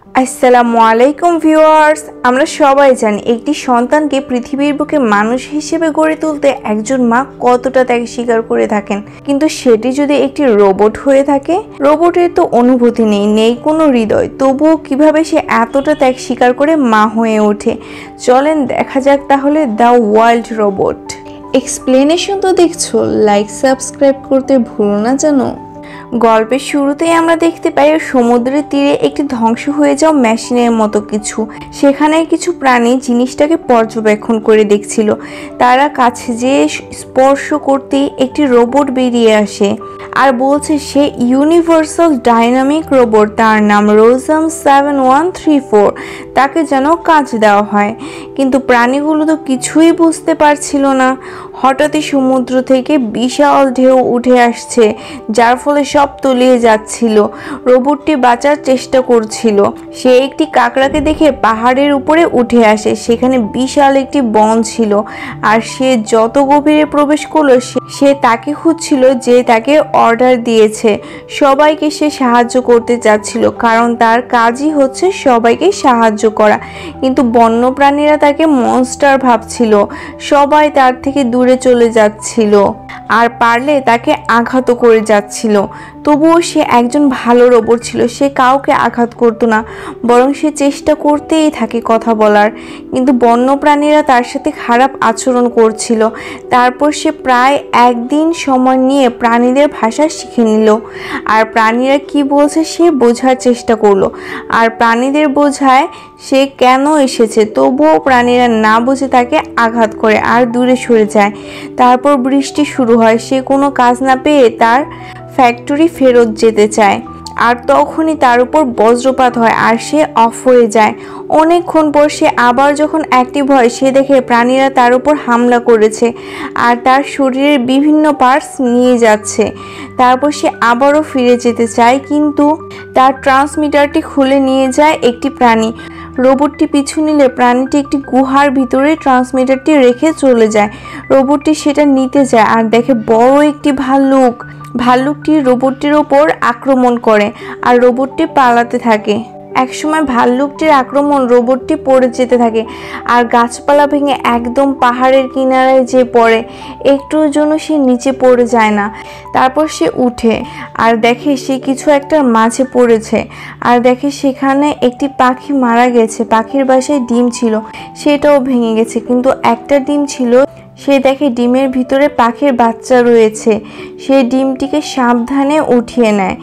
আসসালামু আলাইকুম ভিউয়ার্স, আমরা সবাই জানি একটি সন্তানকে পৃথিবীর বুকে মানুষ হিসেবে গড়ে তুলতে একজন মা কতটা ত্যাগ স্বীকার করে থাকেন। কিন্তু সেটি যদি একটি রোবট হয়ে থাকে, রোবটের তো অনুভূতি নেই কোনো হৃদয়, তবুও কিভাবে সে এতটা ত্যাগ স্বীকার করে মা হয়ে ওঠে। চলেন দেখা যাক তাহলে দ্য ওয়াইল্ড রোবট। এক্সপ্লেনেশন তো দেখছো, লাইক সাবস্ক্রাইব করতে ভুলো না জানো। গল্পের শুরুতেই আমরা দেখতে পাই সমুদ্রের তীরে একটি ধ্বংস হয়ে যাওয়া মেশিনের মতো কিছু। সেখানে কিছু প্রাণী জিনিসটাকে পর্যবেক্ষণ করে দেখছিল। তারা কাছে যেয়ে স্পর্শ করতেই একটি রোবট বেরিয়ে আসে আর বলছে সে ইউনিভার্সাল ডাইনামিক রোবট, তার নাম রোজাম 7134, তাকে যেন কাজ দেওয়া হয়। কিন্তু প্রাণীগুলো তো কিছুই বুঝতে পারছিল না। হঠাৎই সমুদ্র থেকে বিশাল ঢেউ উঠে আসছে, যার ফলে সব তলিয়ে যাচ্ছিল। রোবটটি বাঁচার চেষ্টা করছিল। সে একটি কাকড়াকে দেখে পাহাড়ের উপরে উঠে আসে। সেখানে বিশাল একটি বন ছিল, আর সে যত গভীরে প্রবেশ করলো সে তাকে খুঁজছিল যে তাকে অর্ডার দিয়েছে। সবাইকে সে সাহায্য করতে চাচ্ছিল, কারণ তার কাজই হচ্ছে সবাইকে সাহায্য করা। কিন্তু বন্যপ্রাণীরা তাকে মনস্টার ভাবছিল। সবাই তার থেকে দূরে চলে যাচ্ছিল আর পারলে তাকে আঘাত করে যাচ্ছিল। তবুও সে একজন ভালো রোবট ছিল। সে কাউকে আঘাত করতো না, বরং সে চেষ্টা করতেই থাকে কথা বলার। কিন্তু বন্যপ্রাণীরা তার সাথে খারাপ আচরণ করছিল। তারপর সে প্রায় একদিন সময় নিয়ে প্রাণীদের ভাষা শিখে নিল, আর প্রাণীরা কি বলছে সে বোঝার চেষ্টা করলো। আর প্রাণীদের বোঝায় সে কেন এসেছে, তবুও প্রাণীরা না বুঝে তাকে আঘাত করে আর দূরে সরে যায়। তারপর বৃষ্টি শুরু হয়। সে কোনো কাজ না পেয়ে তার ফ্যাক্টরি ফেরত যেতে চায়, আর তখনই তার উপর বজ্রপাত হয় আর সে অফ হয়ে যায়। অনেকক্ষণ পর সে আবার যখন অ্যাক্টিভ হয়, সে দেখে প্রাণীরা তার উপর হামলা করেছে আর তার শরীরের বিভিন্ন পার্টস নিয়ে যাচ্ছে। তারপর সে আবারও ফিরে যেতে চায়, কিন্তু তার ট্রান্সমিটারটি খুলে নিয়ে যায় একটি প্রাণী। রোবটটি পিছু নিলে প্রাণীটি একটি গুহার ভিতরে ট্রান্সমিটারটি রেখে চলে যায়। রোবটটি সেটা নিতে যায় আর দেখে বড় একটি ভাল্লুকটি রোবটটির ওপর আক্রমণ করে আর রোবটটি পালাতে থাকে। একসময় ভাল্লুকটির আক্রমণ রোবটটি পড়ে যেতে থাকে আর গাছপালা ভেঙে একদম পাহাড়ের কিনারায় যে পড়ে। একটুর জন্য সে নিচে পড়ে যায় না। তারপর সে উঠে আর দেখে সে কিছু একটার মাঝে পড়েছে, আর দেখে সেখানে একটি পাখি মারা গেছে। পাখির বাসায় ডিম ছিল, সেটাও ভেঙে গেছে, কিন্তু একটা ডিম ছিল। সে দেখে ডিমের ভিতরে পাখির বাচ্চা রয়েছে। সে ডিমটিকে সাবধানে উঠিয়ে নেয়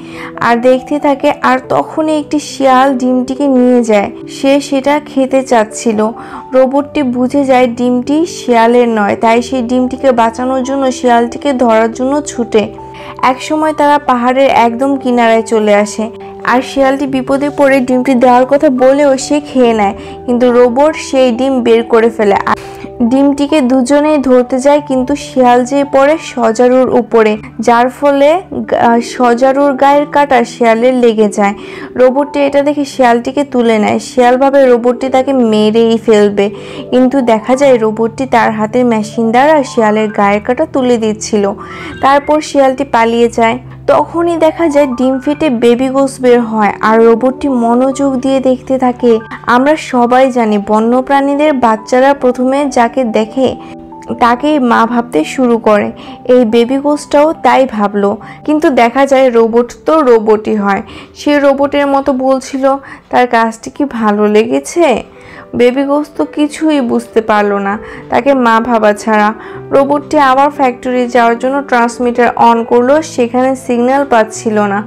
আর দেখতে থাকে, আর তখনই একটি শিয়াল ডিমটিকে নিয়ে যায়। সে সেটা খেতে চাচ্ছিল। রোবটটি বুঝে যায় ডিমটি শিয়ালের নয়, তাই সেই ডিমটিকে বাঁচানোর জন্য শিয়ালটিকে ধরার জন্য ছুটে। একসময় তারা পাহাড়ের একদম কিনারায় চলে আসে, আর শিয়ালটি বিপদে পড়ে ডিমটি দেওয়ার কথা বলেও সে খেয়ে নেয়। কিন্তু রোবট সেই ডিম বের করে ফেলে। ডিমটিকে দুজনেই ধরতে যায়, কিন্তু শিয়াল যেয়ে পড়ে সজারুর উপরে, যার ফলে সজারুর গায়ের কাঁটা শিয়ালের লেগে যায়। রোবটটি এটা দেখে শিয়ালটিকে তুলে নেয়। শিয়াল ভাবে রোবটটি তাকে মেরেই ফেলবে, কিন্তু দেখা যায় রোবটটি তার হাতের মেশিন দ্বারা শিয়ালের গায়ের কাঁটা তুলে দিচ্ছিল। তারপর শিয়ালটি পালিয়ে যায়। তখনই দেখা যায় ডিম ফেটে বেবি গোস বের হয়, আর রোবটটি মনোযোগ দিয়ে দেখতে থাকে। আমরা সবাই জানি বন্যপ্রাণীদের বাচ্চারা প্রথমে যাকে দেখে তাকেই মা ভাবতে শুরু করে। এই বেবি গোসটাও তাই ভাবলো। কিন্তু দেখা যায় রোবট তো রোবটই হয়। সে রোবটের মতো বলছিল তার কাজটি কি ভালো লেগেছে। বেবি গোস তো কিছুই বুঝতে পারলো না তাকে মা ভাবা ছাড়া। রোবটটি আবার ফ্যাক্টরি যাওয়ার জন্য ট্রান্সমিটার অন করলো, সেখানে সিগন্যাল পাচ্ছিল না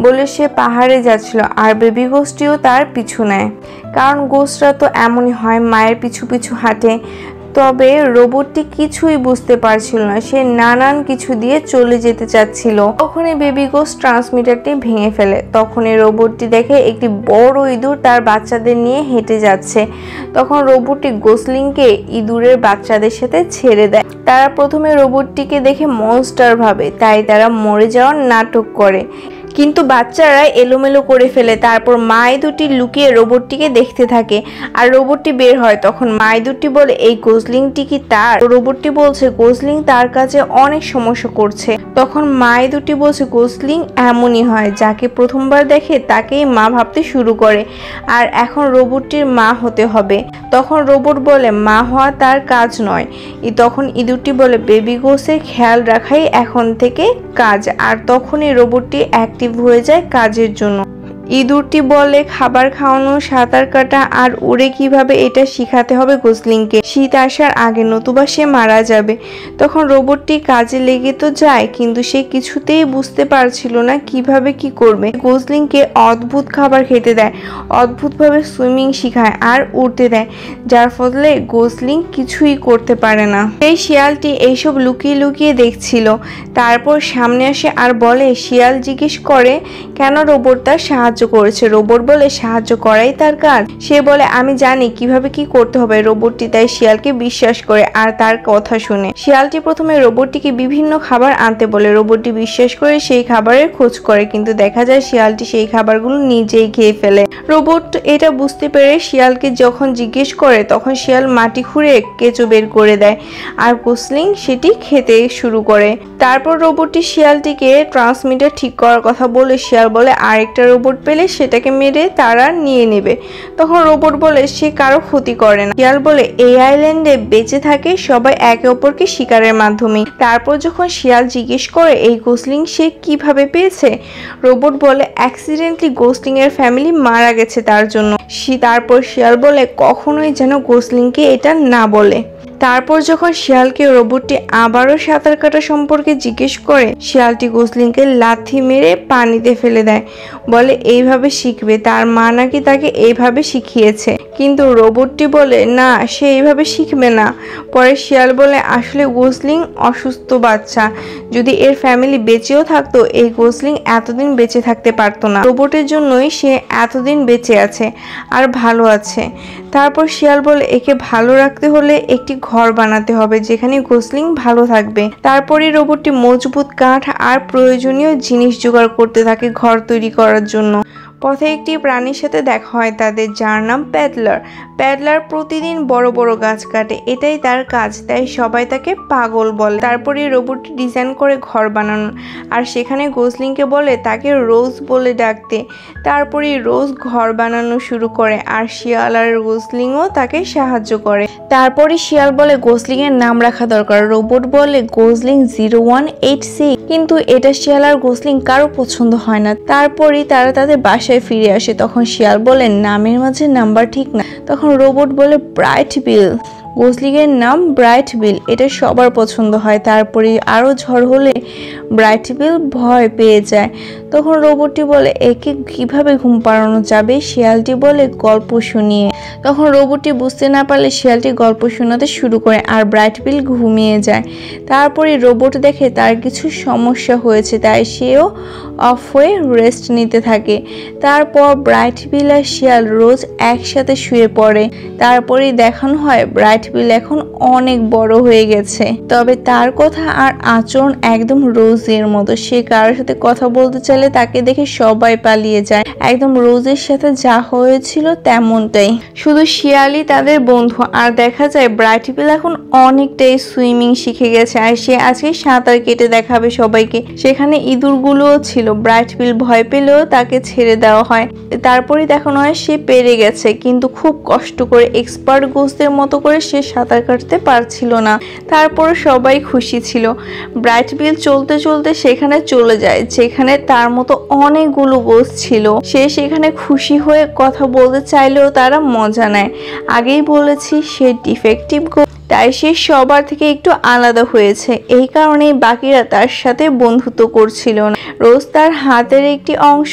বলে সে পাহাড়ে যাচ্ছিল, আর বেবি গোসটিও তার পিছু নেয়, কারণ গোসরা তো এমনই হয়, মায়ের পিছু পিছু হাঁটে। তবে রোবটটি কিছুই বুঝতে পারছিল না, সে নানান কিছু দিয়ে চলে যেতে চাচ্ছিল। তখনই বেবি গোস ট্রান্সমিটারটি ভেঙে ফেলে। তখনই রোবটটি দেখে একটি বড় ইঁদুর তার বাচ্চাদের নিয়ে হেঁটে যাচ্ছে। তখন রোবটটি গোসলিংকে ইঁদুরের বাচ্চাদের সাথে ছেড়ে দেয়। তারা প্রথমে রোবটটিকে দেখে মনস্টার ভাবে, তাই তারা মরে যাওয়ার নাটক করে। কিন্তু বাচ্চারা এলোমেলো করে ফেলে। তারপর মাই দুটি লুকিয়ে রোবটটিকে দেখতে থাকে আর রোবটটি বের হয়। তখন মাই দুটি বলে এই গোসলিংটি কি তার? রোবটটি বলছে গোসলিং তার কাছে অনেক সমস্যা করছে। তখন মাই দুটি বলছে গোসলিং এমনই হয়, যাকে প্রথমবার দেখে তাকেই মা ভাবতে শুরু করে আর এখন রোবটটির মা হতে হবে। তখন রোবট বলে মা হওয়া তার কাজ নয়। তখন ইঁদুরটি বলে বেবি গোসের খেয়াল রাখাই এখন থেকে কাজ। আর তখনই রোবটটি অ্যাক্টিভ হয়ে যায় কাজের জন্য। ইঁদুরটি বলে খাবার খাওয়ানো, সাঁতার কাটা আর উড়ে কিভাবে এটা শিখাতে হবে গোসলিংকে শীত আসার আগে, নতুবা সে মারা যাবে। তখন রোবটটি কাজে লেগে তো যায়, কিন্তু সে কিছুতেই বুঝতে পারছিল না কিভাবে কি করবে। গোসলিংকে অদ্ভুত খাবার খেতে দেয়, অদ্ভুতভাবে সুইমিং শিখায় আর উড়তে দেয়, যার ফলে গোসলিং কিছুই করতে পারে না। এই শিয়ালটি এইসব লুকিয়ে লুকিয়ে দেখছিল। তারপর সামনে আসে আর বলে, শিয়াল জিজ্ঞেস করে কেন রোবট তার সাহায্য করেছে। রোবট বলে সাহায্য করাই তার কাজ। সে বলে আমি জানি কিভাবে কি করতে হবে। রোবটটি তাই শিয়ালকে বিশ্বাস করে আর তার কথা শুনে। শিয়ালটি প্রথমে রোবটটিকে বিভিন্ন খাবার আনতে বলে। রোবটটি বিশ্বাস করে সেই খাবারের খোঁজ করে, কিন্তু দেখা যায় শিয়ালটি সেই খাবারগুলো নিজেই খেয়ে ফেলে। রোবট এটা বুঝতে পেরে শিয়ালকে যখন জিজ্ঞেস করে, তখন শিয়াল মাটি খুঁড়ে কেঁচো বের করে দেয় আর গোসলিং সেটি খেতে শুরু করে। তারপর রোবটটি শিয়ালটিকে ট্রান্সমিটার ঠিক করার কথা বলে। শিয়াল বলে আরেকটা রোবট পেলে সেটাকে মেরে তারা নিয়ে নেবে। তখন রোবট বলে সে কারো ক্ষতি করে না। শিয়াল বলে এই আইল্যান্ডে বেঁচে থাকে সবাই একে অপরকে শিকারের মাধ্যমে। তারপর যখন শিয়াল জিজ্ঞেস করে এই গোসলিং সে কিভাবে পেয়েছে, রোবট বলে অ্যাক্সিডেন্টলি গোসলিং এর ফ্যামিলি মারা গেছে তার জন্য। তারপর শিয়াল বলে কখনোই যেন গোসলিংকে এটা না বলে। তারপর যখন শিয়ালকে রোবটটি আবারও সাঁতার কাটা সম্পর্কে জিজ্ঞেস করে, শিয়ালটি গোসলিংকে লাথি মেরে পানিতে ফেলে দেয়, বলে এইভাবে শিখবে। তার মা নাকি তাকে এইভাবে শিখিয়েছে। কিন্তু রোবটটি বলে না, সে এইভাবে শিখবে না। পরে শিয়াল বলে আসলে গোসলিং অসুস্থ বাচ্চা, যদি এর ফ্যামিলি বেঁচেও থাকতো এই গোসলিং এতদিন বেঁচে থাকতে পারতো না। রোবটের জন্যই সে এতদিন বেঁচে আছে আর ভালো আছে। তারপর শিয়াল বলে একে ভালো রাখতে হলে একটি ঘর বানাতে হবে যেখানে গোসলিং ভালো থাকবে। তারপরই রোবটটি মজবুত কাঠ আর প্রয়োজনীয় জিনিস জোগাড় করতে থাকে ঘর তৈরি করার জন্য। পথে একটি প্রাণীর সাথে দেখা হয় তাদের, যার নাম প্যাডলার। প্যাডলার প্রতিদিন বড় বড় গাছ কাটে, এটাই তার কাজ, তাই সবাই তাকে পাগল বলে। তারপরে রোবটটি ডিজাইন করে ঘর বানানো আর সেখানে গোসলিংকে বলে তাকে রোজ বলে ডাকতে। তারপরে রোজ ঘর বানানো শুরু করে আর শিয়াল আর গোসলিংও তাকে সাহায্য করে। তারপরে শিয়াল বলে গোসলিং এর নাম রাখা দরকার। রোবট বলে গোসলিং 0186, কিন্তু এটা শিয়াল আর গোসলিং কারো পছন্দ হয় না। তারপরে তারা তাদের বাসায় ফিরে আসে। তখন শিয়াল বলে নামের মাঝে নাম্বার ঠিক না। তখন রোবট বলে ব্রাইট বিল। গোসলিং এর নাম ব্রাইট বিল, এটা সবার পছন্দ হয়। তারপরে আরো ঝড় হলে ব্রাইট বিল ভয় পেয়ে যায়। তখন রোবটটি বলে একে কিভাবে ঘুম পাড়ানো যাবে। শিয়ালটি বলে গল্প শুনিয়ে। তখন রোবটটি বুঝতে না পারলে শিয়ালটি গল্প শোনাতে শুরু করে আর ব্রাইট বিল ঘুমিয়ে যায়। তারপরে রোবট দেখে তার কিছু সমস্যা হয়েছে, তাই সেও অফ হয়ে রেস্ট নিতে থাকে। তারপর ব্রাইট বিল আর শিয়াল রোজ একসাথে শুয়ে পড়ে। তারপরেই দেখানো হয় ব্রাইট বিল এখন অনেক বড় হয়ে গেছে, তবে তার কথা আর আচরণ একদম রোজের মতো। সে কারোর সাথে কথা বলতে চাইলে তাকে দেখে সবাই পালিয়ে যায়, একদম রোজের সাথে যা হয়েছিল তেমনটাই, শুধু শিয়ালই তাদের বন্ধু। আর দেখা যায় ব্রাইট বিল এখন অনেকটাই সুইমিং শিখে গেছে আর সে আজকে সাঁতার কেটে দেখাবে সবাইকে। সেখানে ইঁদুরগুলোও ছিল। ব্রাইট বিল ভয় পেলেও তাকে ছেড়ে দেওয়া হয়। তারপরে দেখানো হয় সে পেরে গেছে, কিন্তু খুব কষ্ট করে এক্সপার্ট গোসদের মতো করে সে সাঁতার কাটতে পারছিল না। তারপর সবাই খুশি ছিল। ব্রাইট বিল চলতে চলতে সেখানে চলে যায় যেখানে তার মতো অনেকগুলো গোস ছিল। সে সেখানে খুশি হয়ে কথা বলতে চাইলেও তারা মজা নেয়। আগেই বলেছি সে ডিফেক্টিভ গোস, তাই সে সবার থেকে একটু আলাদা হয়েছে। এই কারণেই বাকিরা তার সাথে বন্ধুত্ব করছিল না। রোজ তার হাতের একটি অংশ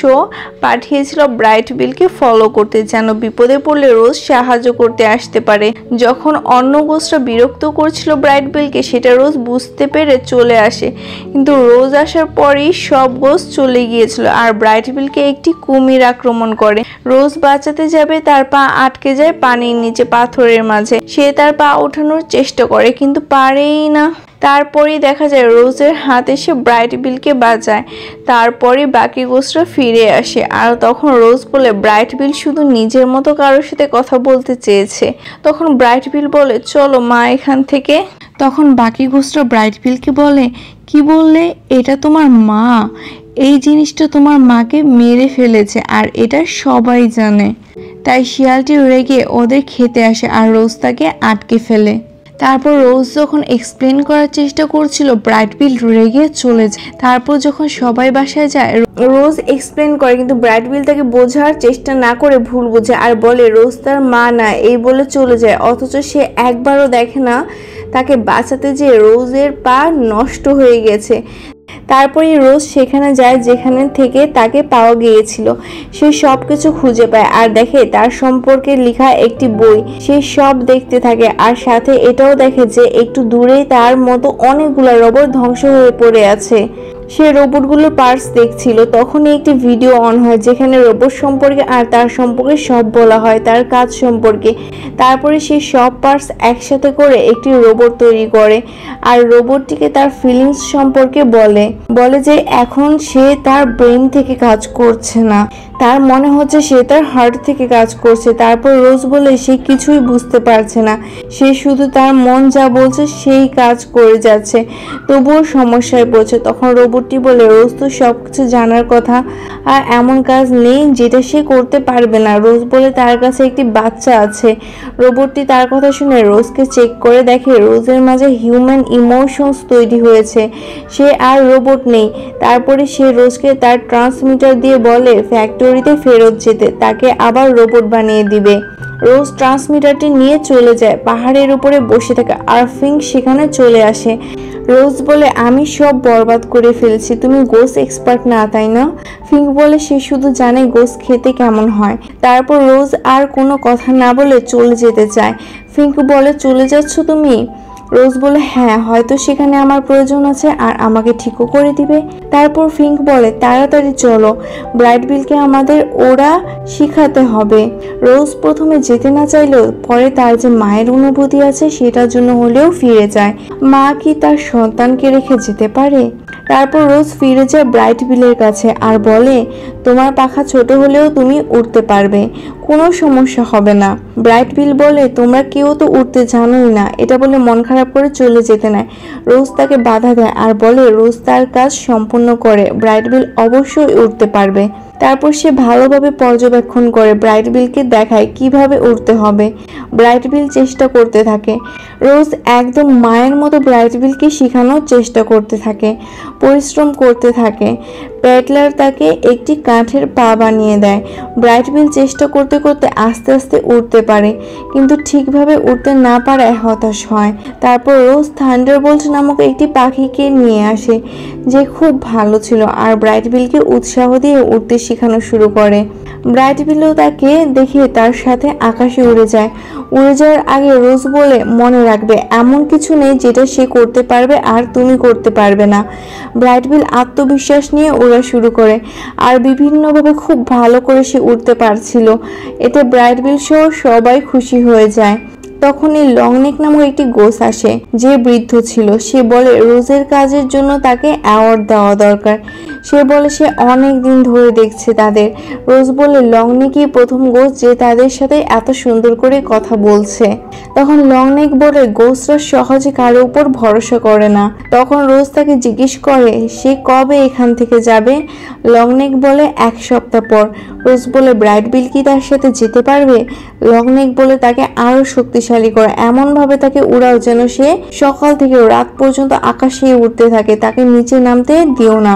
পাঠিয়েছিল ব্রাইট বিলকে ফলো করতে, যেন বিপদে পড়লে রোজ সাহায্য করতে আসতে পারে। যখন অন্য গোসরা বিরক্ত করছিল ব্রাইট বিলকে, সেটা রোজ বুঝতে পেরে চলে আসে। কিন্তু রোজ আসার পরই সব গোস চলে গিয়েছিল আর ব্রাইট বিলকে একটি কুমির আক্রমণ করে। রোজ বাঁচাতে যাবে, তার পা আটকে যায় পানির নিচে পাথরের মাঝে। সে তার পা ওঠানোর চেষ্টা করে কিন্তু পারেই না। তারপরেই দেখা যায় রোজের হাত এসে ব্রাইট বিলকে বাঁচায়। তারপরে বাকি গোসরা ফিরে আসে আর তখন রোজ বলে ব্রাইট বিল শুধু নিজের মতো কারোর সাথে কথা বলতে চেয়েছে। তখন ব্রাইট বিল বলে চলো মা এখান থেকে। তখন বাকি গোসরা ব্রাইট বিলকে বলে কি বললে, এটা তোমার মা? এই জিনিসটা তোমার মাকে মেরে ফেলেছে আর এটা সবাই জানে। তাই শিয়ালটি রেগে ওদের খেতে আসে আর রোজ তাকে আটকে ফেলে। তারপর রোজ যখন এক্সপ্লেন করার চেষ্টা করছিল ব্রাইট বিল রেগে চলে যায়। তারপর যখন সবাই বাসায় যায় রোজ এক্সপ্লেন করে কিন্তু ব্রাইট বিল তাকে বোঝার চেষ্টা না করে ভুল বোঝে আর বলে রোজ তার মা না এই বলে চলে যায়। অথচ সে একবারও দেখে না তাকে বাঁচাতে যে রোজের পা নষ্ট হয়ে গেছে। তারপরে রোজ সেখানে যায় যেখানে থেকে তাকে পাওয়া গিয়েছিল। সে সব কিছু খুঁজে পায় আর দেখে তার সম্পর্কে লেখা একটি বই। সে সব দেখতে থাকে আর সাথে এটাও দেখে যে একটু দূরেই তার মতো অনেকগুলো রোবট ধ্বংস হয়ে পড়ে আছে। সে রোবটগুলোর পার্টস দেখছিল। তখনই একটি ভিডিও অন হয় যেখানে রোবট সম্পর্কে আর তার সম্পর্কে সব বলা হয়, তার কাজ সম্পর্কে। তারপরে সে সব পার্টস একসাথে করে একটি রোবট তৈরি করে আর রোবটটিকে তার ফিলিংস সম্পর্কে বলে যে এখন সে তার ব্রেন থেকে কাজ করছে না, তার মনে হচ্ছে সে তার হার্ট থেকে কাজ করছে। তারপর রোজ বলে সে কিছুই বুঝতে পারছে না, সে শুধু তার মন যা বলছে সেই কাজ করে যাচ্ছে, তবুও সমস্যায় পড়ছে। তখন রোবটটি বলে রোজ তো সবকিছু জানার কথা আর এমন কাজ নেই যেটা সে করতে পারবে না। রোজ বলে তার কাছে একটি বাচ্চা আছে। রোবটটি তার কথা শুনে রোজকে চেক করে দেখে রোজের মাঝে হিউম্যান ইমোশনস তৈরি হয়েছে, সে আর রোবট নেই। তারপরে সে রোজকে তার ট্রান্সমিটার দিয়ে বলে ফ্যাক্টরিতে ফেরত যেতে, তাকে আবার রোবট বানিয়ে দিবে। রোজ ট্রান্সমিটারটি নিয়ে চলে যায়। পাহাড়ের উপরে বসে থাকে আর ফিঙ্ক সেখানে চলে আসে। রোজ বলে আমি সব বরবাদ করে ফেলছি, তুমি গোস এক্সপার্ট না তাই না? ফিঙ্ক বলে সে শুধু জানে গোস খেতে কেমন হয়। তারপর রোজ আর কোনো কথা না বলে চলে যেতে চায়। ফিঙ্ক বলে চলে যাচ্ছ তুমি? রোজ বলে হ্যাঁ, হয়তো সেখানে আমার প্রয়োজন আছে আর আমাকে ঠিকও করে দিবে। তারপর ফিঙ্ক বলে তাড়াতাড়ি চলো, ব্রাইট বিলকে আমাদের ওরা শিখাতে হবে। রোজ প্রথমে যেতে না চাইলেও পরে তার যে মায়ের অনুভূতি আছে সেটার জন্য হলেও ফিরে যায়। মা কি তার সন্তানকে রেখে যেতে পারে? তারপর রোজ ফিরে যায় ব্রাইট বিলের কাছে আর বলে তোমার পাখা ছোট হলেও তুমি উড়তে পারবে, কোনো সমস্যা হবে না। ব্রাইট বিল বলে তোমরা কেউ তো উড়তে জানোই না। এটা বলে মন খারাপ করে চলে যেতে নেয়। রোজ তাকে বাধা দেয় আর বলে রোজ তার কাজ সম্পূর্ণ করে ব্রাইট বিল অবশ্যই উড়তে পারবে। তারপর সে ভালোভাবে পর্যবেক্ষণ করে ব্রাইট বিলকে দেখায় কিভাবে উড়তে হবে। ব্রাইট বিল চেষ্টা করতে থাকে। রোজ একদম মায়ের মতো ব্রাইট বিলকে শেখানোর চেষ্টা করতে থাকে, পরিশ্রম করতে থাকে। প্যাডলার তাকে একটি কাঠের পা বানিয়ে দেয়। ব্রাইট বিল চেষ্টা করতে করতে আস্তে আস্তে উঠতে পারে, কিন্তু ঠিকভাবে উঠতে না পারায় হতাশ হয়। তারপর রোজ থান্ডারবোল্ট নামক একটি পাখিকে নিয়ে আসে যে খুব ভালো ছিল আর ব্রাইট বিলকে উৎসাহ দিয়ে উঠতে শেখানো শুরু করে। ব্রাইট বিলও তাকে দেখে তার সাথে আকাশে উড়ে যায়। উড়ে যাওয়ার আগে রোজ বলে মনে রাখবে এমন কিছু নেই যেটা সে করতে পারবে আর তুমি করতে পারবে না। ব্রাইট বিল আত্মবিশ্বাস নিয়ে ওড়া শুরু করে আর বিভিন্নভাবে খুব ভালো করে সে উঠতে পারছিল। এতে ব্রাইট বিল সহ সবাই খুশি হয়ে যায়। তখনই লংনেক নামক একটি গোস আসে যে বৃদ্ধ ছিল। সে বলে রোজের কাজের জন্য তাকে অ্যাওয়ার্ড দেওয়া দরকার। সে বলে সে অনেক দিন ধরে দেখছে তাদের। রোজ বলে লংনেকই প্রথম গোস যে তাদের সাথে এত সুন্দর করে কথা বলছে। তখন লংনেক বলে গোসরা সহজে কারো উপর ভরসা করে না। তখন রোজ তাকে জিজ্ঞেস করে সে কবে এখান থেকে যাবে। লংনেক বলে 1 সপ্তাহ পর। রোজ বলে ব্রাইট বিল কি তার সাথে যেতে পারবে? লংনেক বলে তাকে আরো শক্তিশালী করে, এমন ভাবে তাকে উড়াও যেন সে সকাল থেকে রাত পর্যন্ত আকাশে উঠতে থাকে, তাকে নিচে নামতে দিও না।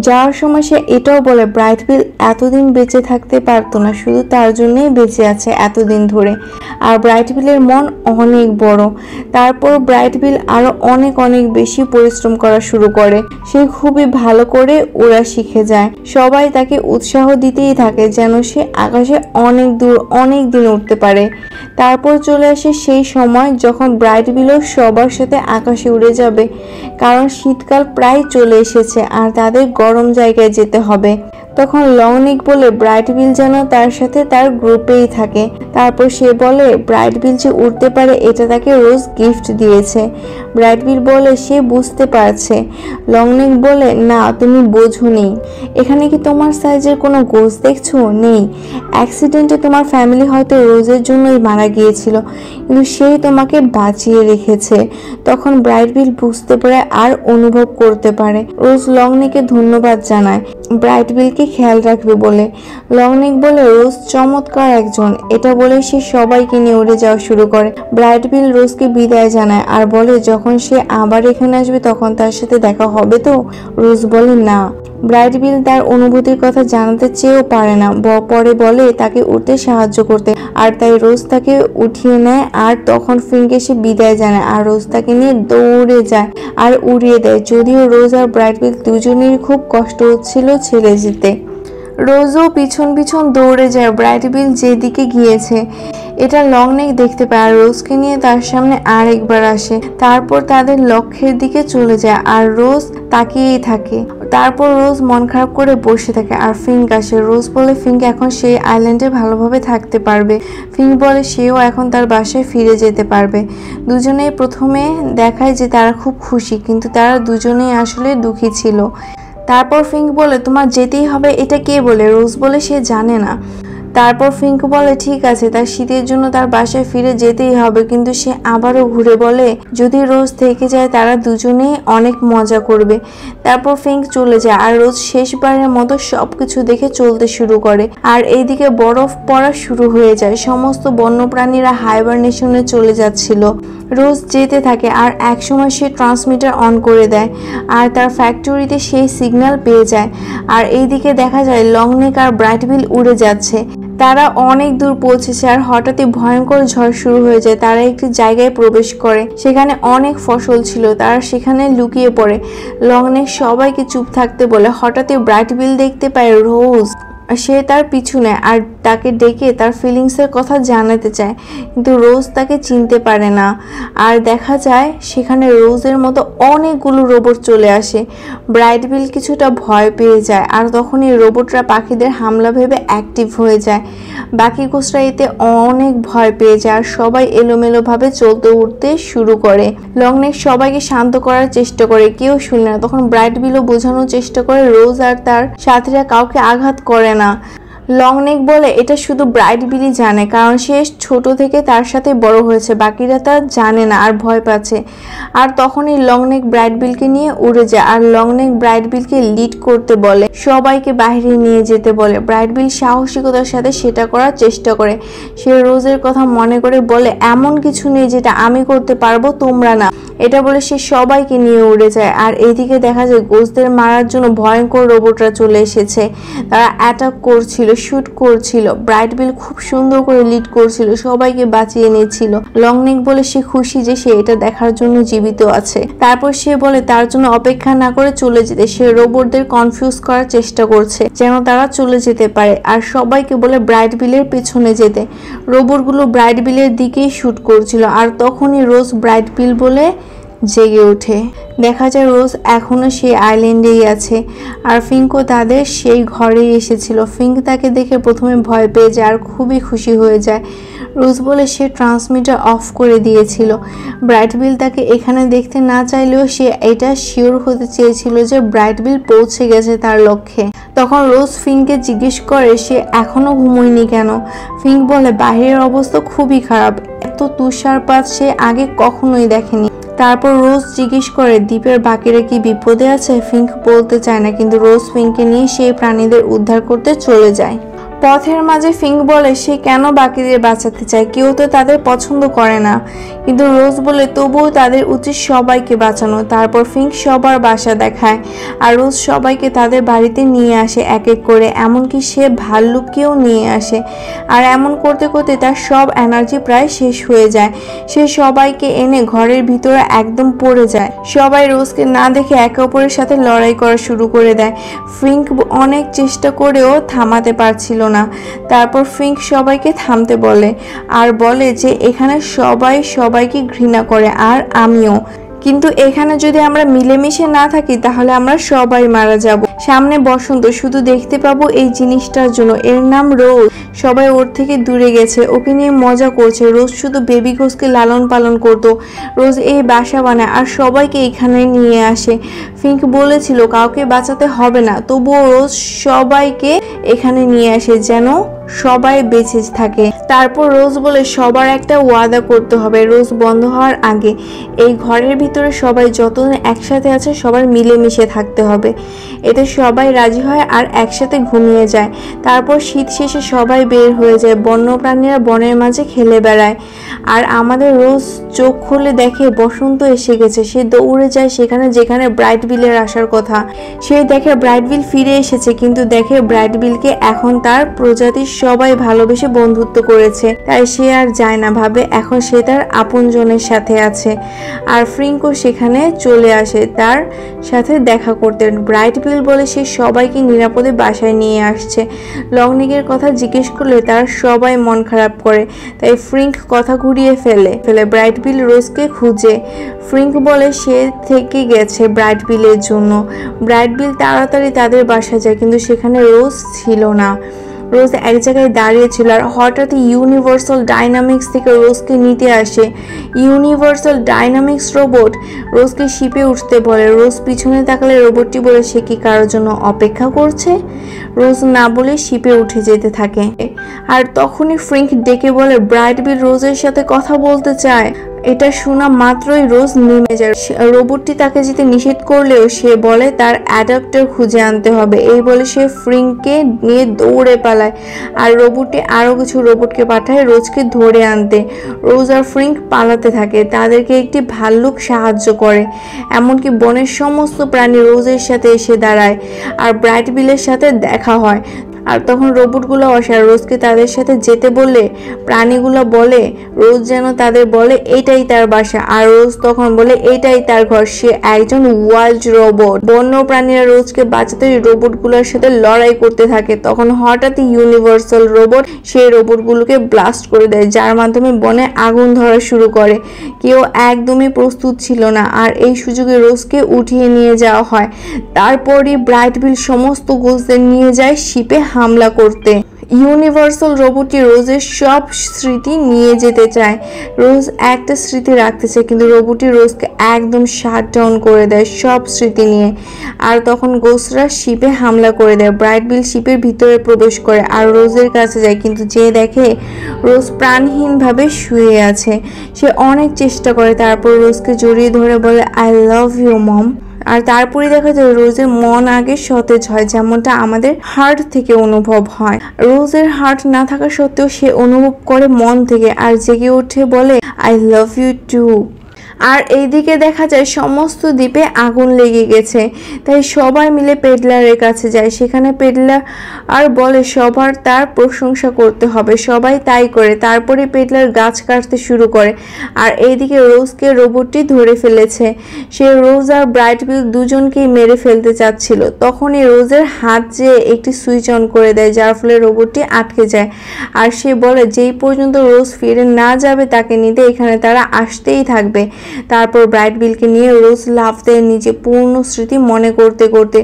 যাওয়ার সময় সে এটাও বলে ব্রাইট বিল এতদিন বেঁচে থাকতে পারতো না, শুধু তার জন্যই বেঁচে আছে এতদিন ধরে। আর ব্রাইট বিলের মন অনেক বড়। তারপর ব্রাইট বিল আরো অনেক অনেক বেশি পরিশ্রম করা শুরু করে। সে খুবই ভালো করে ওড়া শিখে যায়। সবাই তাকে উৎসাহ দিতেই থাকে যেন সে আকাশে অনেক দূর অনেক দিন উঠতে পারে। তারপর চলে আসে সেই সময় যখন ব্রাইট বিলও সবার সাথে আকাশে উড়ে যাবে, কারণ শীতকাল প্রায় চলে এসেছে আর তাদের গরম জায়গায় যেতে হবে। তখন লংনেক বলে ব্রাইট বিল যেন তার সাথে তার গ্রুপেই থাকে। তারপর সে বলে ব্রাইট বিল যে উঠতে পারে এটা তাকে রোজ গিফট দিয়েছে। ব্রাইট বিল বলে সে বুঝতে পারছে। লংনেক বলে না, তুমি বোঝোনি, এখানে কি তোমার সাইজের কোনো গোস দেখছো? নেই। অ্যাক্সিডেন্টে তোমার ফ্যামিলি হয়তো রোজের জন্যই মারা গিয়েছিল, কিন্তু সেই তোমাকে বাঁচিয়ে রেখেছে। তখন ব্রাইট বিল বুঝতে পারে আর অনুভব করতে পারে। রোজ লংনেকে ধন্যবাদ জানায় ব্রাইট বিলকে খেয়াল রাখবে বলে। লংনেক বলে রোজ চমৎকার একজন, এটা বলে সে সবাইকে নিয়ে উড়ে যাওয়া শুরু করে। ব্রাইট বিল রোজকে বিদায় জানায় আর বলে যখন সে আবার এখানে আসবে তখন তার সাথে দেখা হবে তো? রোজ বলে না। ব্রাইট বিল তার অনুভূতির কথা জানাতে চেয়েও পারে না, পরে বলে তাকে উঠতে সাহায্য করতে, আর তাই রোজ তাকে উঠিয়ে নেয়। আর তখন ফিঙ্ক এসে বিদায় জানায় আর রোজ তাকে নিয়ে দৌড়ে যায় আর উড়িয়ে দেয়। যদিও রোজ আর ব্রাইট বিল দুজনেরই খুব কষ্ট হচ্ছিল ছেড়ে যেতে। রোজও পিছন পিছন দৌড়ে যায় ব্রাইট বিল যেদিকে গিয়েছে। এটা লংনেক দেখতে পায় আর রোজকে নিয়ে তার সামনে আরেকবার আসে। তারপর তাদের লক্ষ্যের দিকে চলে যায় আর রোজ তাকিয়েই থাকে। তারপর রোজ মন খারাপ করে বসে থাকে আর ফিঙ্ক আসে। রোজ বলে ফিঙ্ক এখন সেই আইল্যান্ডে ভালোভাবে থাকতে পারবে। ফিঙ্ক বলে সেও এখন তার বাসায় ফিরে যেতে পারবে। দুজনেই প্রথমে দেখায় যে তারা খুব খুশি, কিন্তু তারা দুজনেই আসলে দুঃখী ছিল। তারপর ফিঙ্ক বলে তোমার যেতেই হবে, এটা কে বলে? রোজ বলে সে জানে না। তারপর ফিঙ্ক বলে ঠিক আছে, তার শীতের জন্য তার বাসায় ফিরে যেতেই হবে, কিন্তু সে আবারও ঘুরে বলে যদি রোজ থেকে যায় তারা দুজনেই অনেক মজা করবে। তারপর ফিঙ্ক চলে যায় আর রোজ শেষবারের মতো সবকিছু দেখে চলতে শুরু করে। আর এইদিকে বরফ পড়া শুরু হয়ে যায়। সমস্ত বন্যপ্রাণীরা হাইবারনেশনে চলে যাচ্ছিল। রোজ যেতে থাকে আর একসময় সে ট্রান্সমিটার অন করে দেয় আর তার ফ্যাক্টরিতে সেই সিগন্যাল পেয়ে যায়। আর এইদিকে দেখা যায় লংনেক আর ব্রাইট বিল উড়ে যাচ্ছে। তারা অনেক দূর পৌঁছেছে আর হঠাৎই ভয়ঙ্কর ঝড় শুরু হয়ে যায়। তারা একটি জায়গায় প্রবেশ করে, সেখানে অনেক ফসল ছিল। তারা সেখানে লুকিয়ে পড়ে। লংনেক সবাইকে চুপ থাকতে বলে। হঠাৎই ব্রাইট বিল দেখতে পায় রোজ, সে তার পিছু নেয় আর তাকে ডেকে তার ফিলিংসের কথা জানাতে চায়, কিন্তু রোজ তাকে চিনতে পারে না। আর দেখা যায় সেখানে রোজের মতো অনেকগুলো রোবট চলে আসে। ব্রাইট বিল কিছুটা ভয় পেয়ে যায় আর তখনই রোবটরা পাখিদের হামলা ভেবে অ্যাক্টিভ হয়ে যায়। বাকি কোষরা এতে অনেক ভয় পেয়ে যায় আর সবাই এলোমেলোভাবে চলতে উঠতে শুরু করে। লংনেক সবাইকে শান্ত করার চেষ্টা করে, কেউ শুনে না। তখন ব্রাইট বিলও বোঝানোর চেষ্টা করে রোজ আর তার সাথীরা কাউকে আঘাত করে না। লংনেক বলে এটা শুধু ব্রাইট বিলই জানে, কারণ সে ছোট থেকে তার সাথে বড় হয়েছে, বাকিরা তা জানে না আর ভয় পাচ্ছে। আর তখনই লংনেক ব্রাইট বিলকে নিয়ে উড়ে যায় আর লংনেক ব্রাইট বিলকে লিড করতে বলে, সবাইকে বাইরে নিয়ে যেতে বলে। ব্রাইট বিল সাহসিকতার সাথে সেটা করার চেষ্টা করে। সে রোজের কথা মনে করে বলে এমন কিছু নেই যেটা আমি করতে পারবো, তোমরা না। এটা বলে সে সবাইকে নিয়ে উড়ে যায়। আর এইদিকে দেখা যায় গোস্টদের মারার জন্য ভয়ঙ্কর রোবটরা চলে এসেছে। তারা অ্যাটাক করছিল, শুট করছিল। ব্রাইট বিল খুব সুন্দর করে লিড করছিল, সবাইকে বাঁচিয়ে নিয়েছিল। লংনেক বলে সে খুশি যে সে এটা দেখার জন্য জীবিত আছে। তারপর সে বলে তার জন্য অপেক্ষা না করে চলে যেতে। সে রোবটদের কনফিউজ করার চেষ্টা করছে যেন তারা চলে যেতে পারে, আর সবাইকে বলে ব্রাইট বিলের পেছনে যেতে। রোবটগুলো ব্রাইট বিলের দিকেই শুট করছিল। আর তখনই রোজ ব্রাইট বিল বলে জেগে ওঠে। দেখা যায় রোজ এখনো সেই আইল্যান্ডেই আছে আর ফিঙ্কও তাদের সেই ঘরেই এসেছিল। ফিঙ্ক তাকে দেখে প্রথমে ভয় পেয়ে যায় আর খুবই খুশি হয়ে যায়। রোজ বলে সে ট্রান্সমিটার অফ করে দিয়েছিল। ব্রাইট বিল তাকে এখানে দেখতে না চাইলেও সে এটা শিওর হতে চেয়েছিল যে ব্রাইট বিল পৌঁছে গেছে তার লক্ষ্যে। তখন রোজ ফিঙ্ককে জিজ্ঞেস করে সে এখনো ঘুমোয়নি কেন। ফিঙ্ক বলে বাহিরের অবস্থা খুবই খারাপ, এত তুষারপাত সে আগে কখনোই দেখেনি। তারপর রোজ জিজ্ঞেস করে দ্বীপের বাকিরা কি বিপদে আছে। ফিঙ্ক বলতে চায় না, কিন্তু রোজ ফিঙ্ককে নিয়ে সেই প্রাণীদের উদ্ধার করতে চলে যায়। পথের মাঝে ফিঙ্ক বলে সে কেন বাকিদের বাঁচাতে চায়, কেউ তো তাদের পছন্দ করে না। কিন্তু রোজ বলে তবুও তাদের উচিত সবাইকে বাঁচানো। তারপর ফিঙ্ক সবার বাসা দেখায় আর রোজ সবাইকে তাদের বাড়িতে নিয়ে আসে এক এক করে, এমনকি সে ভাল্লুককেও নিয়ে আসে। আর এমন করতে করতে তার সব এনার্জি প্রায় শেষ হয়ে যায়। সে সবাইকে এনে ঘরের ভিতরে একদম পড়ে যায়। সবাই রোজকে না দেখে একে অপরের সাথে লড়াই করা শুরু করে দেয়। ফিঙ্ক অনেক চেষ্টা করেও থামাতে পারছিল না। তারপর ফিঙ্ক সবাইকে থামতে বলে আর বলে যে এখানে সবাই সবাইকে ঘৃণা করে আর আমিও, কিন্তু এখানে যদি আমরা মিলেমিশে না থাকি তাহলে আমরা সবাই মারা যাব। সামনে বসন্ত, শুধু দেখতে পাবো এই জিনিসটার জন্য, এর নাম রোজ। সবাই ওর থেকে দূরে গেছে, ওকে নিয়ে মজা করছে। রোজ শুধু বেবি ঘোষকে লালন পালন করতো। রোজ এই বাসা বানায় আর সবাইকে এখানে নিয়ে আসে। ফ্রিঙ্ক বলেছিল কাউকে বাঁচাতে হবে না, তবুও রোজ সবাইকে এখানে নিয়ে আসে যেন সবাই বেঁচে থাকে। তারপর রোজ বলে সবার একটা ওয়াদা করতে হবে রোজ বন্ধ হওয়ার আগে এই ঘরের ভিতরে সবাই যতদিন একসাথে আছে সবার মিলেমিশে থাকতে হবে। এতে সবাই রাজি হয় আর একসাথে ঘুমিয়ে যায়। তারপর শীত শেষে সবাই বের হয়ে যায়, বন্যপ্রাণীরা বনের মাঝে খেলে বেড়ায়। আর আমাদের রোজ চোখ খুলে দেখে বসন্ত এসে গেছে। সে দৌড়ে যায় সেখানে যেখানে ব্রাইট বিলের আসার কথা। সে দেখে ব্রাইট বিল ফিরে এসেছে, কিন্তু দেখে ব্রাইট বিলকে এখন তার প্রজাতির সবাই ভালোবেসে বন্ধুত্ব করেছে। তাই সে আর যায় না, ভাবে এখন সে তার আপনজনের সাথে আছে। আর ফ্রিঙ্কও সেখানে চলে আসে তার সাথে দেখা করতে। ব্রাইট বিল বলে সে সবাইকে নিরাপদে বাসায় নিয়ে আসছে। লংনিকের কথা জিজ্ঞেস করলে তার সবাই মন খারাপ করে, তাই ফ্রিঙ্ক কথা ঘুরিয়ে ফেলে ব্রাইট বিল রোজকে খুঁজে। ফ্রিঙ্ক বলে সে থেকে গেছে ব্রাইট বিলের জন্য। ব্রাইট বিল তাড়াতাড়ি তাদের বাসা যায়, কিন্তু সেখানে রোজ ছিল না। রোজ এক জায়গায় দাঁড়িয়ে ছিল আর হঠাৎ ইউনিভার্সাল ডাইনামিক্স থেকে রোজকে নিতে আসে। ইউনিভার্সাল ডাইনামিক্স রোবট রোজকে শিপে উঠতে বলে। রোজ পিছনে তাকালে রোবটটি বলে সে কি কারোর জন্য অপেক্ষা করছে। রোজ না বলে শিপে উঠে যেতে থাকে। আর তখনই ফ্রিঙ্ক ডেকে বলে ব্রাইট বিল রোজের সাথে কথা বলতে চায়। এটা শোনা মাত্রই রোজ নেমে যায়। রোবটটি তাকে যেতে নিষেধ করলেও সে বলে তার অ্যাডাপ্টার খুঁজে আনতে হবে। এই বলে সে ফ্রিঙ্ককে নিয়ে দৌড়ে পালায় আর রোবটটি আরো কিছু রোবটকে পাঠায় রোজকে ধরে আনতে। রোজ আর ফ্রিঙ্ক পালাতে থাকে। তাদেরকে একটি ভাল্লুক সাহায্য করে। এমনকি বনের সমস্ত প্রাণী রোজের সাথে এসে দাঁড়ায় আর ব্রাইট বিলের সাথে দেখা হয়। আর তখন রোবটগুলো আসে রোজকে তাদের সাথে যেতে বললে প্রাণীগুলো বলে রোজ যেন তাদের বলে এটাই তার বাসা। আর রোজ তখন বলে এটাই তার ঘর। সে একজন ওয়াইল্ড রোবট। বন্য প্রাণীরা রোজকে বাঁচাতে রোবটগুলোর সাথে লড়াই করতে থাকে। তখন হঠাৎ ইউনিভার্সাল রোবট সেই রোবটগুলোকে ব্লাস্ট করে দেয়, যার মাধ্যমে বনে আগুন ধরা শুরু করে। কেউ একদমই প্রস্তুত ছিল না আর এই সুযোগে রোজকে উঠিয়ে নিয়ে যাওয়া হয়। তারপরই ব্রাইট বিল সমস্ত গোছদের নিয়ে যায় শিপে হামলা করতে। ইউনিভার্সাল রোবটটি রোজের সব স্মৃতি নিয়ে যেতে চায়। রোজ একটা স্মৃতি রাখতে চায়, কিন্তু রোবটটি রোজকে একদম শাট ডাউন করে দেয় সব স্মৃতি নিয়ে। আর তখন গোসরা শিপে হামলা করে দেয়। ব্রাইট বিল শিপের ভিতরে প্রবেশ করে আর রোজের কাছে যায়, কিন্তু যে দেখে রোজ প্রাণহীনভাবে শুয়ে আছে। সে অনেক চেষ্টা করে, তারপর রোজকে জড়িয়ে ধরে বলে আই লাভ ইউ মম। আর তারপরে দেখা যায় রোজের মন আগে সতেজ হয়, যেমনটা আমাদের হার্ট থেকে অনুভব হয়। রোজের হার্ট না থাকা সত্ত্বেও সে অনুভব করে মন থেকে আর জেগে উঠে বলে আই লাভ ইউ টু। আর এইদিকে দেখা যায় সমস্ত দ্বীপে আগুন লেগে গেছে। তাই সবাই মিলে পেডলারের কাছে যায়। সেখানে পেডলার আর বলে সবার তার প্রশংসা করতে হবে। সবাই তাই করে। তারপরে পেডলার গাছ কাটতে শুরু করে। আর এইদিকে রোজকে রোবটটি ধরে ফেলেছে। সে রোজ আর ব্রাইট বিল দুজনকেই মেরে ফেলতে চাচ্ছিল। তখনই রোজের হাত যেয়ে একটি সুইচ অন করে দেয়, যার ফলে রোবটটি আটকে যায়। আর সে বলে যেই পর্যন্ত রোজ ফিরে না যাবে তাকে নিতে এখানে তারা আসতেই থাকবে। তারপর ব্রাইট বিলকে নিয়ে রোজ লাফ দেয় নিজে পূর্ণ স্মৃতি মনে করতে করতে।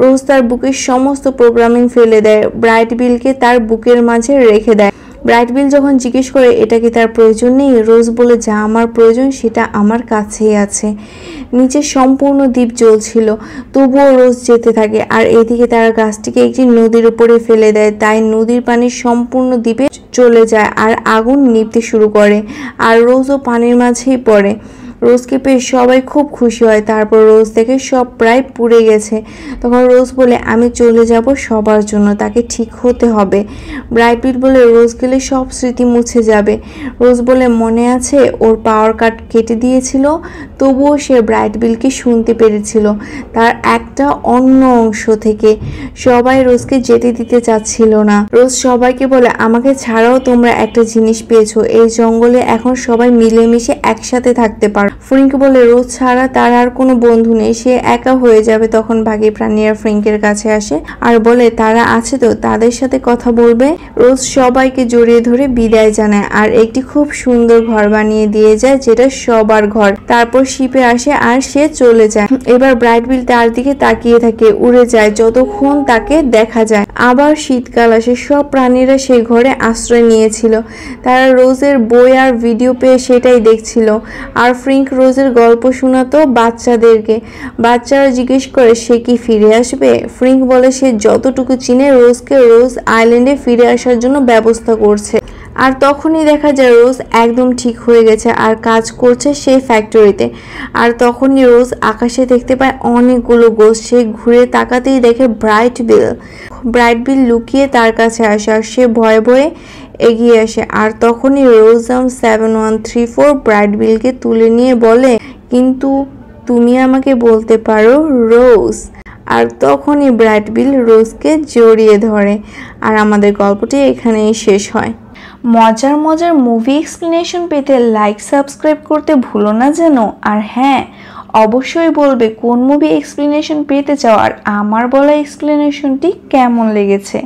রোজ তার বুকের সমস্ত প্রোগ্রামিং ফেলে দেয়, ব্রাইট বিলকে তার বুকের মাঝে রেখে দেয়। ব্রাইট বিল যখন জিজ্ঞেস করে এটা কি তার প্রয়োজন নেই, রোজ বলে যা আমার প্রয়োজন সেটা আমার কাছেই আছে। নিচে সম্পূর্ণ দ্বীপ জ্বলছিল, তবুও রোজ যেতে থাকে। আর এদিকে তারা গাছটিকে একটি নদীর উপরে ফেলে দেয়, তাই নদীর পানি সম্পূর্ণ দ্বীপে চলে যায় আর আগুন নিভতে শুরু করে। আর রোজও পানির মাঝেই পড়ে। রোজকে পেয়ে সবাই খুব খুশি হয়। তারপর রোজ থেকে সব প্রায় পুড়ে গেছে। তখন রোজ বলে আমি চলে যাব সবার জন্য, তাকে ঠিক হতে হবে। ব্রাইট বিল বলে রোজ গেলে সব স্মৃতি মুছে যাবে। রোজ বলে মনে আছে ওর পাওয়ার কাট কেটে দিয়েছিল, তবুও সে ব্রাইট বিলকে শুনতে পেরেছিল তার একটা অন্য অংশ থেকে। সবাই রোজকে যেতে দিতে চাচ্ছিল না। রোজ সবাইকে বলে আমাকে ছাড়াও তোমরা একটা জিনিস পেয়েছো, এই জঙ্গলে এখন সবাই মিলেমিশে একসাথে থাকতে পারো। ফ্রিঙ্ক বলে রোজ ছাড়া তার আর কোনো বন্ধু নেই, সে একা হয়ে যাবে। তখন বাকি প্রাণীরা ফ্রিঙ্কের কাছে আসে আর বলে তারা আছে তো, তাদের সাথে কথা বলবে। রোজ সবাইকে জড়িয়ে ধরে বিদায় জানায় আর একটি খুব সুন্দর ঘর বানিয়ে দিয়ে যায়, যেটা সবার ঘর। তারপর শিপে আসে আর সে চলে যায়। এবার ব্রাইট বিল তার দিকে তাকিয়ে থাকে, উড়ে যায় যতক্ষণ তাকে দেখা যায়। আবার শীতকাল আসে, সব প্রাণীরা সেই ঘরে আশ্রয় নিয়েছিল। তারা রোজের বই আর ভিডিও পেয়ে সেটাই দেখছিল। আর ফ্রিঙ্ক রোজের গল্প শোনাতো বাচ্চাদেরকে। বাচ্চারা জিজ্ঞেস করে সে কি ফিরে আসবে। ফ্রিঙ্ক বলে সে যতটুকু চিনে রোজকে রোজ আইল্যান্ডে ফিরে আসার জন্য ব্যবস্থা করছে। আর তখনই দেখা যায় রোজ একদম ঠিক হয়ে গেছে আর কাজ করছে সেই ফ্যাক্টরিতে। আর তখনই রোজ আকাশে দেখতে পায় অনেকগুলো গোস্ট। সে ঘুরে তাকাতেই দেখে ব্রাইট বিল লুকিয়ে তার কাছে আসে আর সে ভয়ে ভয়ে এগিয়ে আসে। আর তখনই রোজ 7134 ব্রাইট বিলকে তুলে নিয়ে বলে, কিন্তু তুমি আমাকে বলতে পারো রোজ। আর তখনই ব্রাইট বিল রোজকে জড়িয়ে ধরে। আর আমাদের গল্পটি এখানেই শেষ হয়। মজার মজার মুভি এক্সপ্লেনেশন পেতে লাইক সাবস্ক্রাইব করতে ভুলো না যেন। আর হ্যাঁ, অবশ্যই বলবে কোন মুভি এক্সপ্লেনেশন পেতে চাও আর আমার বলা এক্সপ্লেনেশনটি কেমন লেগেছে।